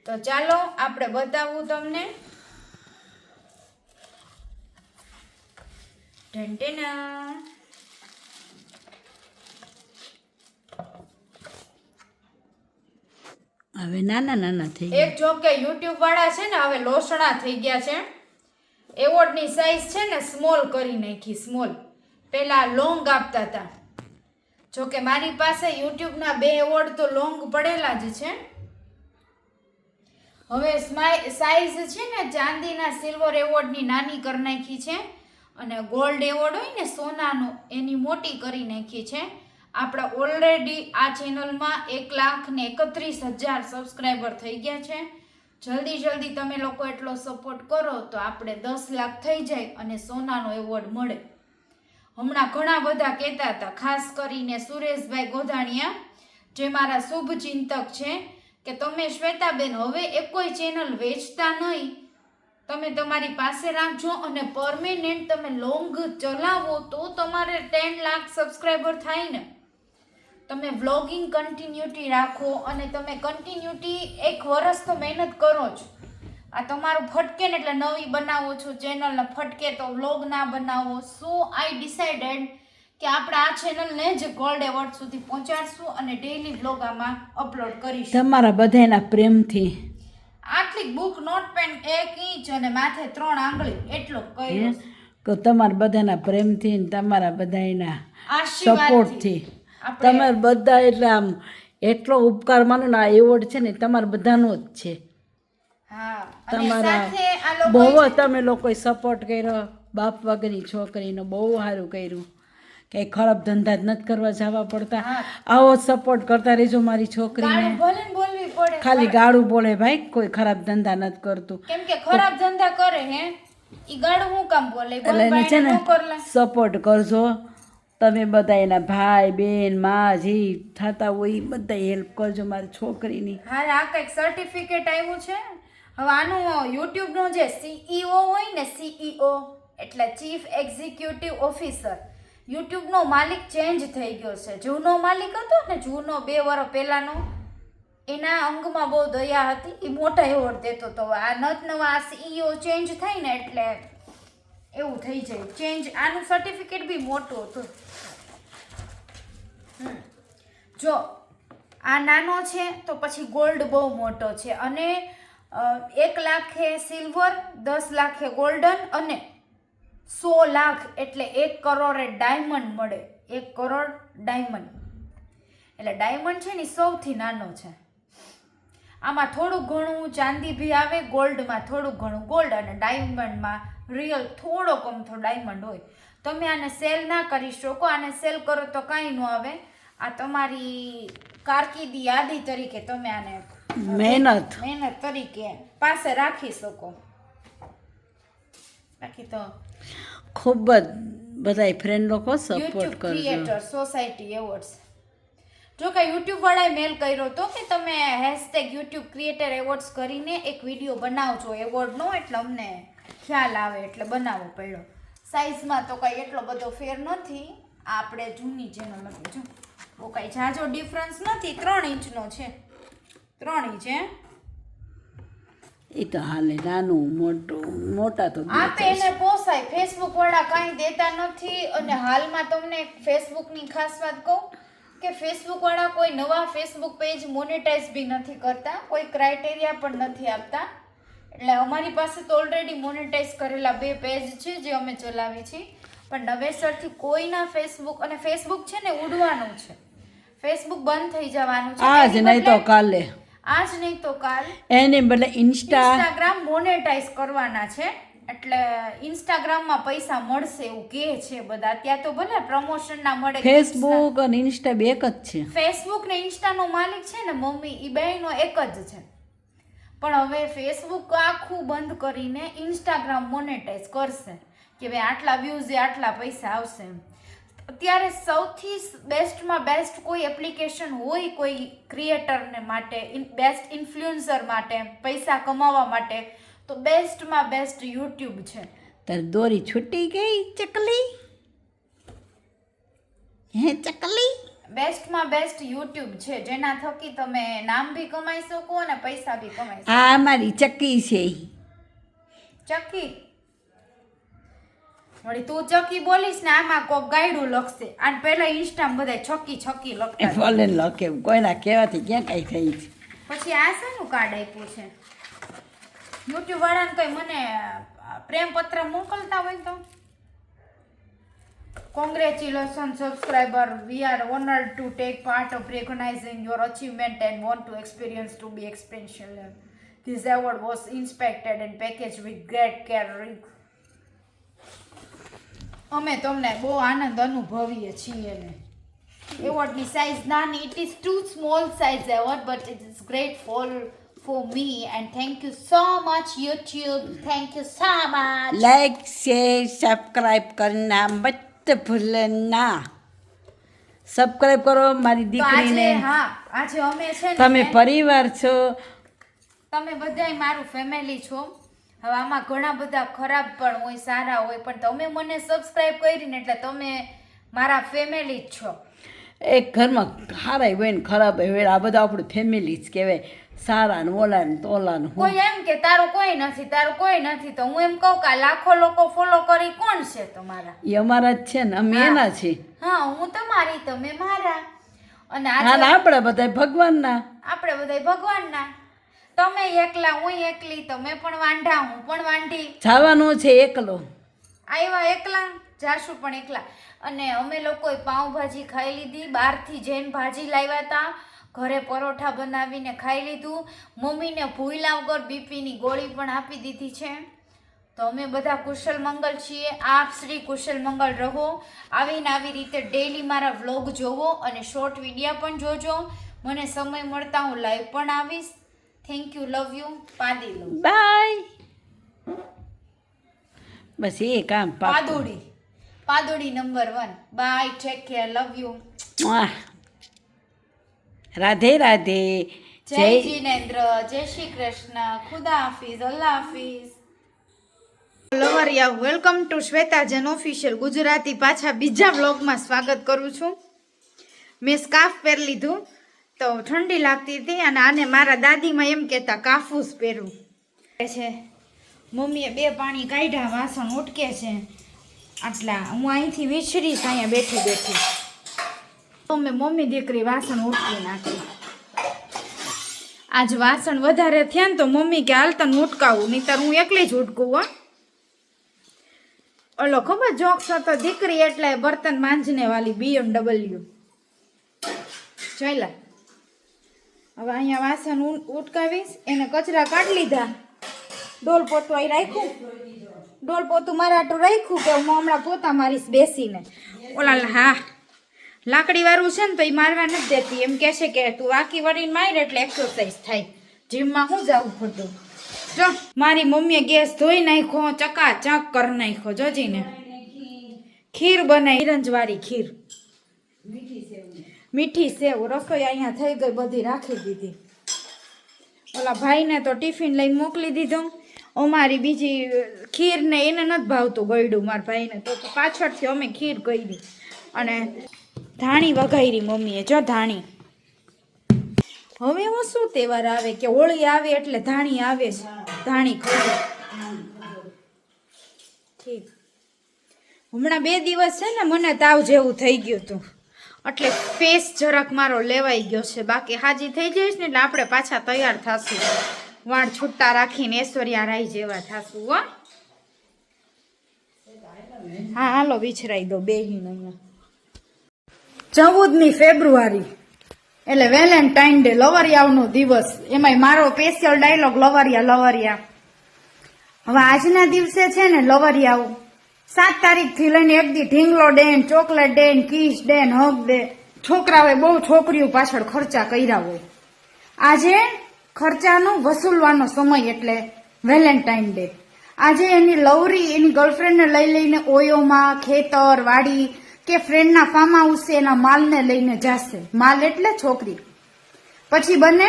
તો ચાલો આપણે બતાવું તમને. ઢંટેના હવે નાના થઈ એક જો કે યુટ્યુબ વાળા છે ને હવે લોસણા થઈ ગયા છે. એવોર્ડની સાઈઝ છે ને સ્મોલ કરી નાખી. સ્મોલ પેલા લોંગ આપતા હતા. જો કે મારી પાસે યુટ્યુબના 2 એવોર્ડ તો લોંગ પડેલા જ છે. હવે સાઈઝ છે ને ચાંદીના સિલ્વર એવોર્ડની નાની કરી નાખી છે અને ગોલ્ડ એવોર્ડ હોય ને સોનાનો એની મોટી કરી નાખી છે. આપણે ઓલરેડી આ ચેનલમાં 1,31,000 સબસ્ક્રાઈબર થઈ ગયા છે. જલ્દી તમે લોકો એટલો સપોર્ટ કરો તો આપણે 10 લાખ થઈ જાય અને સોનાનો એવોર્ડ મળે. હમણાં ઘણા બધા કહેતા હતા, ખાસ કરીને સુરેશભાઈ ગોધાણીયા જે મારા શુભ ચિંતક છે, કે તમે શ્વેતાબેન હવે એક કોઈ ચેનલ વેચતા નહીં, તમે તમારી પાસે રાખજો અને પરમેનન્ટ તમે લોંગ ચલાવો તો તમારે 10 લાખ સબસ્ક્રાઈબર થાય ને. તમે વ્લોગિંગ કન્ટિન્યુટી રાખો અને તમે કન્ટિન્યુટી 1 વર્ષ તો મહેનત કરો જ. આ તમારું ફટકે ને એટલે નવી બનાવો છો ચેનલ ને ફટકે તો વ્લોગ ના બનાવો. સો આઈ ડિસાઇડેડ કે આપણે આ ચેનલને જ ગોલ્ડ એવોર્ડ સુધી પહોંચાડશું અને ડેઈલી વ્લોગ આમાં અપલોડ કરીશું તમારા બધાના પ્રેમથી. આટલી બુક નોટ પેન 1 ઇંચ અને માથે 3 આંગળી એટલો કર્યો તો તમારા બધાના પ્રેમથી ને તમારા બધાના આશીર્વાદથી સપોર્ટથી તમારે બધા એટલે આમ એટલો ઉપકાર માનો ને આ એવોર્ડ છે ને તમારા બધાનો જ છે. હા, અને તમારા સાથે આ લોકો બહુ જ તમે લોકોએ સપોર્ટ કર્યો. બાપ વગરની છોકરીનો બહુ સારું કર્યું. કંઈ ખરાબ ધંધા જ નથી કરવા જવા પડતા. આવો સપોર્ટ કરતા રહેજો મારી છોકરીને. ગાળું ભલે ને બોલવી પડે, ખાલી ગાળું બોલે ભાઈ, કોઈ ખરાબ ધંધા નથી કરતું. કેમ કે ખરાબ ધંધા કરે હે ઈ ગાળું હું કામ બોલે? એટલે એને છે ને સપોર્ટ કરજો તમે બધા. એના ભાઈ બહેન માં જે થતા હોય એ બધા હેલ્પ કરજો મારી છોકરીની. હા, આ કંઈક સર્ટિફિકેટ આવ્યું છે. હવે આનું યુટ્યુબનો જે CEO હોય ને, CEO એટલે ચીફ એક્ઝિક્યુટિવ ઓફિસર, યુટ્યુબનો માલિક ચેન્જ થઈ ગયો છે. જૂનો માલિક હતો ને, જૂનો 2 વર્ષ પહેલાનો, એના અંગમાં બહુ દયા હતી, એ મોટા એવોર્ડ દેતો હતો. આ નવા CEO ચેન્જ થાય ને એટલે એવું થઈ જાય ચેન્જ. આનું સર્ટિફિકેટ બી મોટું હતું. જો આ નાનો છે તો પછી ગોલ્ડ બહુ મોટો છે અને 1 લાખે સિલ્વર, 10 લાખે ગોલ્ડન અને 100 લાખ એટલે 1 કરોડ ડાયમંડ મળે. 1 કરોડ ડાયમંડ એટલે ડાયમંડ છે ને સૌથી નાનો છે. આમાં થોડું ઘણું ચાંદી ભી આવે, ગોલ્ડમાં થોડું ઘણું ગોલ્ડ અને ડાયમંડમાં રિયલ થોડો કમથો ડાયમંડ હોય. તમે આને સેલ ના કરી શકો. આને સેલ કરો તો કાંઈ ન આવે. આ તમારી કારકિર્દી યાદી તરીકે તમે આને મહેનત તરીકે પાસે રાખી શકો. બાકી તો ખૂબ જ બધા ફ્રેન્ડ લોકો સપોર્ટ યુટ્યુબ કરજો. Creator society awards. જો કે યુટ્યુબ વાળાએ મેલ કર્યો હતો કે તમે #યુટ્યુબ ક્રિએટર એવોર્ડ્સ કરીને એક વિડીયો બનાવજો એવોર્ડનો, એટલે અમને ખ્યાલ આવે એટલે બનાવવો પડ્યો. સાઇઝમાં તો કંઈ એટલો બધો ફેર નથી. આપણે જૂની ચેનલ હતી, જો બહુ કાંઈ ઝાઝો ડિફરન્સ નથી. 3 ઇંચનો છે. 3 ઇંચ હે. એ તો હાલે, નાનું મોટા તો આપે એને પોસાય. ફેસબુક વાળા કાંઈ દેતા નથી. અને હાલમાં તમને ફેસબુકની ખાસ વાત કહું કે ફેસબુક વાળા કોઈ નવા ફેસબુક પેજ મોનેટાઈઝ બી નથી કરતા, કોઈ ક્રાઇટેરિયા પણ નથી આપતા. એટલે અમારી પાસે તો ઓલરેડી મોનેટાઈઝ કરેલા 2 પેજ છે જે અમે ચલાવી છીએ. પણ નવેસરથી કોઈના ફેસબુક, અને ફેસબુક છે ને ઉડવાનું છે, ફેસબુક બંધ થઈ જવાનું છે. આજ નહીં તો કાલે, આજ નહીં તો કાલ એની બદલે ઇન્સ્ટાગ્રામ મોનેટાઈઝ કરવાના છે. એટલે ઇન્સ્ટાગ્રામમાં પૈસા મળશે એવું કહે છે બધા. ત્યાં તો ભલે પ્રમોશનના મળે. ફેસબુક અને ઇન્સ્ટા બે એક જ છે. ફેસબુક ને ઇન્સ્ટાનો માલિક છે ને મમ્મી, એ બેયનો એક જ છે. પણ હવે ફેસબુક આખું બંધ કરીને ઇન્સ્ટાગ્રામ મોનેટાઈઝ કરશે કે ભાઈ આટલા વ્યૂઝ એ આટલા પૈસા આવશે. અત્યારે સૌથી બેસ્ટમાં બેસ્ટ કોઈ એપ્લિકેશન હોય કોઈ ક્રિએટરને માટે, બેસ્ટ ઇન્ફ્લુએન્સર માટે, પૈસા કમાવા માટે, તો બેસ્ટમાં બેસ્ટ યુટ્યુબ છે. તાર દોરી છૂટી ગઈ ચકલી? હે ચકલી? બેસ્ટમાં બેસ્ટ યુટ્યુબ છે, જેના થકી તમે નામ બી કમાઈ શકો અને પૈસા બી કમાઈ શકો. આ અમારી ચક્કી છે. ચક્કી વળી તું ચક્કી બોલીશ ને આમાં કોક ગાયડું લખશે. અને પેલા ઇન્સ્ટામાં બધા છક્કી છક્કી લખતા હતા. ભલે લખે કોઈના કહેવાથી ક્યાં કાંઈ થઈ છે. પછી આ શેનું કાર્ડ આપ્યું છે? યુટ્યુબ વાળાને કઈ મને પ્રેમ પત્ર મોકલતા હોય તો. Congratulations subscriber, we are honored to take part of recognizing your achievement and want to experience to be expansion. This award was inspected and packaged with great care. અમે તમને બહુ આનંદ અનુભવીએ છીએ ને. એવોર્ડની સાઇઝ નાની, it is too small size award but it is great for me and thank you so much YouTube, thank you so much. Like share subscribe કરના મત ભૂલના. Subscribe કરો મારી તો આજે દીકરીને. આજે અમે છે ને તમે પરિવાર છો. તમે બધાય મારું ફેમિલી છો. હવે આમાં ઘણા બધા ખરાબ પણ હોય, સારા હોય, પણ તમે મને સબસ્ક્રાઇબ કરીને એટલે તમે મારા ફેમિલી જ છો. એક ઘરમાં સારા હોય ને ખરાબ હોય, આ બધા આપણું ફેમિલી જ કહેવાય. સારા ને ઓલા ને તોલા ને. કોઈ એમ કે તારું કોઈ નથી, તારું કોઈ નથી, તો હું એમ કહું કે લાખો લોકો ફોલો કરી કોણ છે તમારા? એ અમારા જ છે ને, અમે એના છીએ. હા, હું તમારી, તમે મારા. અને હા, આજે આપણે બધા ભગવાનના. આપણે બધા ભગવાનના. તમે એકલા, હું એકલી, તમે પણ વાંઢા, હું પણ વાંઢી. જવાનું છે એકલો. આવ્યા એકલા, જાશું પણ એકલા. અને અમે લોકોએ પાઉંભાજી ખાઈ લીધી, બહારથી જઈને ભાજી લાવ્યા હતા, ઘરે પરોઠા બનાવીને ખાઈ લીધું. મમ્મીને ભૂલા વગર બીપીની ગોળી પણ આપી દીધી છે. તો અમે બધા કુશલ મંગલ છીએ. આપ શ્રી કુશલ મંગલ રહો. આવીને આવી રીતે ડેઈલી મારા વ્લોગ જોવો અને શોર્ટ વિડીયો પણ જોજો. મને સમય મળતા હું લાઈવ પણ આવીશ. થેન્ક યુ, લવ યુ, પાદી લો. બાય. બસ એ કામ પાદોડી number 1. Bye, take care, love you. Radhe Radhe. જય જીનેન્દ્ર, જય શ્રી કૃષ્ણ, ખુદા હાફિઝ, અલ્લાહ હાફિઝ. લવરિયા, welcome to Shweta Jain official Gujarati. પાછા બીજા વ્લોગમાં સ્વાગત કરું છું. મેં સ્કાર્ફ પહેરી લીધું તો ઠંડી લાગતી હતી અને આને મારા દાદીમાં એમ કહેતા કાફૂસ પહેરવું છે. મમ્મીએ 2 પાણી કાઢ્યા, વાસણ ઉટકે છે આટલા. હું અહીંથી વિસરીશ અહીંયા બેઠી બેઠી. અમે મમ્મી દીકરી વાસણ ઉટકી નાખી. આજ વાસણ વધારે થયા ને તો મમ્મી કે હાલ તને ઉટકાવું, નહીંતર હું એકલી જ ઉટકું. હો ઓલો ખબર જોક્સ હતો, દીકરી એટલે બર્તન માંજને વાલી BMW. ચાલ્યા હવે અહીંયા વાસણ ઉટકાવીશ. એને કચરા કાઢી લીધા. ડોલ પોતું અહીં રાખ્યું, ડોલ પોતું મારા આટલું રાખ્યું કે હું હમણાં પોતા મારીશ બેસીને. ઓલા હા લાકડી વાળું છે ને તો એ મારવા નથી દેતી. એમ કહેશે કે તું વાકી વળીને માર એટલે એક્સરસાઇઝ થાય. જીમમાં શું જવું ખોટું. જો મારી મમ્મીએ ગેસ ધોઈ નાખ્યો, ચકાચક કરી નાખ્યો. જોજીને ખીર બનાવી, રંજવાળી ખીર, મીઠી સેવ. રસોઈ અહીંયા થઈ ગઈ, બધી રાખી દીધી. ઓલા ભાઈને તો ટિફિન લઈને મોકલી દીધું. અમારી બીજી ખીર ને એને નથી ભાવતું ગળ્યું મારા ભાઈને, તો પાછળથી અમે ખીર કરી. અને ધાણી વઘારી મમ્મીએ. જો ધાણી. હવે હું શું તહેવાર આવે કે હોળી આવે એટલે ધાણી આવે છે, ધાણી ખાવી. ઠીક. હમણાં 2 દિવસ છે ને મને તાવ જેવું થઈ ગયું હતું, એટલે ફેસ જરાક મારો લેવાઈ ગયો છે. બાકી હાજી થઈ જઈશ ને એટલે આપણે પાછા તૈયાર થાશું, વાળ છૂટા રાખીને ઐશ્વર્યા રાય જેવા થાશું. હો હા, હાલો વિછરાઈ દો બેહીને. અહીંયા 14મી ફેબ્રુઆરી એટલે વેલેન્ટાઇન ડે, લવરિયાઓનો દિવસ. એમાંય મારો સ્પેશિયલ ડાયલોગ લવરિયા લવરિયા. હવે આજના દિવસે છે ને લવરિયાઓ 7 તારીખથી લઈને એક દી ઢીંગલો day, chocolate day, kiss day, hug day. છોકરાઓએ બહુ છોકરીઓ પાછળ ખર્ચા કર્યા હોય. આજે ખર્ચાનો વસૂલવાનો સમય એટલે વેલેન્ટાઇન ડે. આજે એની લવરી એની ગર્લફ્રેન્ડને લઈ લઈને ઓયોમાં, ખેતર, વાડી કે ફ્રેન્ડના ફાર્મ હાઉસે એના માલને લઈને જશે. માલ એટલે છોકરી. પછી બંને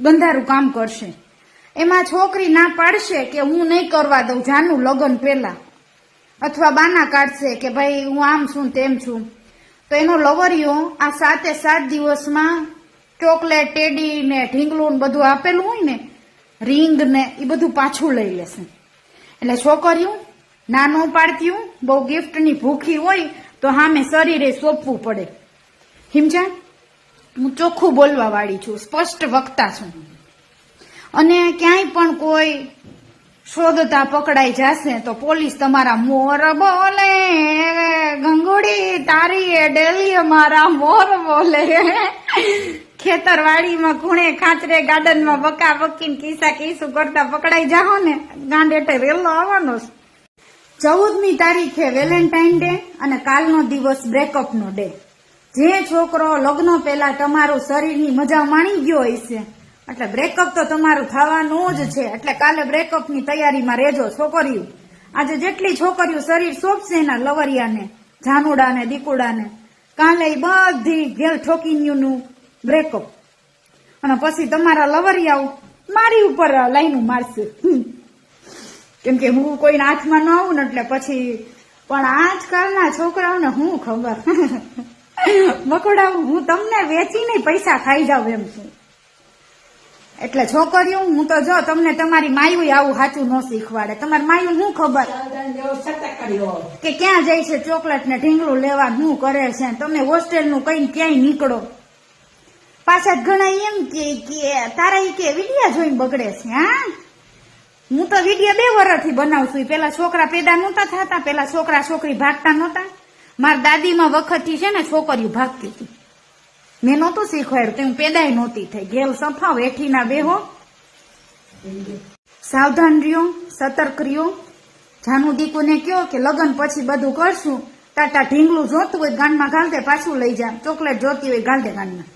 ગંધારું કામ કરશે. એમાં છોકરી ના પાડશે કે હું નહીં કરવા દઉં જાનું લગ્ન પહેલા, અથવા બાના કાઢશે કે ભાઈ હું આમ છું તેમ છું. તો એનો લવરિયો આ 7 દિવસમાં ચોકલેટ ટેડી ને ઢીંગલું ને બધું આપેલું હોય ને, રીંગ ને એ બધું પાછું લઈ લેશે. એટલે છોકરીઓ નાનો પાડતી બહુ ગિફ્ટની ભૂખી હોય તો સામે શરીરે સોંપવું પડે. સમજ્યા? હું ચોખ્ખું બોલવા વાળી છું, સ્પષ્ટ વક્તા છું. અને ક્યાંય પણ કોઈ શોધતા પકડાઈ જશે તો પોલીસ તમારા મોર બોલે ગંગોડી તારી એ ડેલી મારા મોર બોલે. ખેતરવાડીમાં ખૂણે ખાંચરે ગાર્ડનમાં બકા બકીને કિસ્સું કરતા પકડાઈ જાઓ ને, ગાંડેટે રેલો આવવાનો. 14મી તારીખે વેલેન્ટાઇન ડે અને કાલનો દિવસ બ્રેકઅપનો ડે. જે છોકરો લગ્ન પહેલા તમારું શરીરની મજા માણી ગયો હશે એટલે બ્રેકઅપ તો તમારું થવાનું જ છે. એટલે કાલે બ્રેકઅપની તૈયારીમાં રહેજો છોકરીઓ. આજે જેટલી છોકરીઓ શરીર સોંપશે એના લવરિયાને, જાનુડાને, દીકુડાને, કાલે બધી ઘેર ઠોકીનું બ્રેકઅપ. અને પછી તમારા લવરિયાઓ મારી ઉપર લાઈનું મારશે. કેમ કે હું કોઈના હાથમાં ન આવું ને એટલે પછી. પણ આજકાલના છોકરાઓને હું ખબર મકોડાવું, હું તમને વેચીને પૈસા ખાઈ જાઉં એમ છું. એટલે છોકરીઓ હું તો જો તમને તમારી માયું આવું સાચું ન શીખવાડે. તમારી માયું શું ખબર કે ક્યાં જાય છે ચોકલેટ ને ઢીંગલું લેવા, શું કરે છે. તમે હોસ્ટેલ નું કઈ ક્યાંય નીકળો પાછા ઘણા એમ કે તારા કે વિડિયા જોઈને બગડે છે. હા, હું તો વિડિયા 2 વર્ષથી બનાવું છું. પેલા છોકરા પેદા નહોતા થતા, પેલા છોકરા છોકરી ભાગતા નહોતા. મારા દાદીમાં વખતથી છે ને છોકરીઓ ભાગતી હતી. મેં નહોતું શીખવાડ્યું તો હું પેદાય નહોતી થઈ. ઘેલ સફાવ એઠીના બેહો. સાવધાન રહ્યો, સતર્ક રહ્યો. જાનુ દીકુને કયો કે લગ્ન પછી બધું કરશું. ટાટા ઢીંગલું જોતું હોય ગાંડમાં ઘાલ દે, પાછું લઈ જા. ચોકલેટ જોતી હોય ઘાલ દે ગાંડમાં.